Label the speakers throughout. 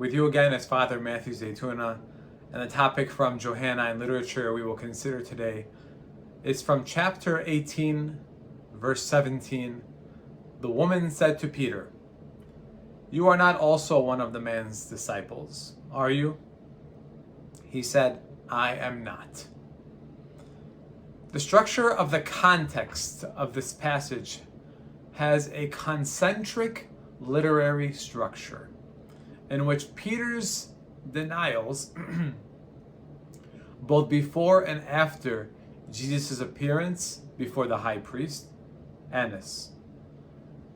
Speaker 1: With you again is Father Matthew Zaytuna, and the topic from Johannine literature we will consider today is from chapter 18, verse 17. The woman said to Peter, "You are not also one of the man's disciples, are you?" He said, "I am not." The structure of the context of this passage has a concentric literary structure in which Peter's denials, both before and after Jesus' appearance before the high priest, Annas.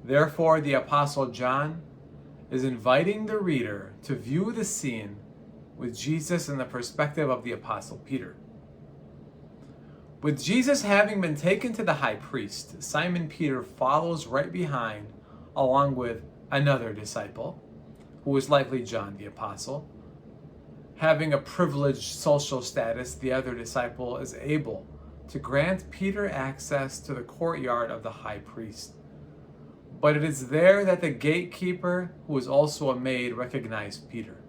Speaker 1: Therefore, the Apostle John is inviting the reader to view the scene with Jesus in the perspective of the Apostle Peter. With Jesus having been taken to the high priest, Simon Peter follows right behind, along with another disciple, who is likely John the Apostle. Having a privileged social status, the other disciple is able to grant Peter access to the courtyard of the high priest. But it is there that the gatekeeper, who is also a maid, recognized Peter.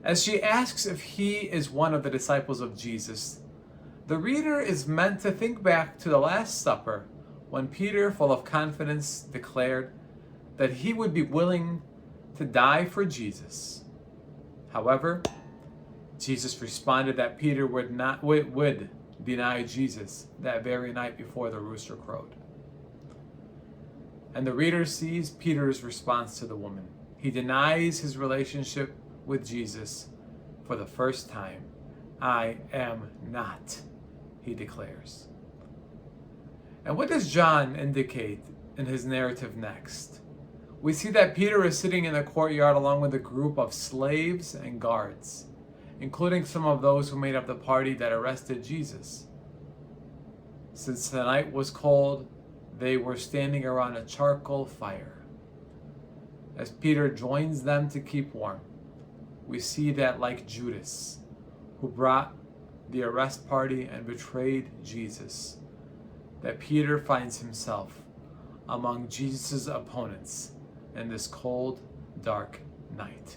Speaker 1: As she asks if he is one of the disciples of Jesus, the reader is meant to think back to the Last Supper, when Peter, full of confidence, declared that he would be willing to die for Jesus. However, Jesus responded that Peter would deny Jesus that very night before the rooster crowed. And the reader sees Peter's response to the woman. He denies his relationship with Jesus for the first time. "I am not," he declares. And what does John indicate in his narrative next? We see that Peter is sitting in the courtyard along with a group of slaves and guards, including some of those who made up the party that arrested Jesus. Since the night was cold, they were standing around a charcoal fire. As Peter joins them to keep warm, we see that, like Judas, who brought the arrest party and betrayed Jesus, that Peter finds himself among Jesus' opponents in this cold, dark night.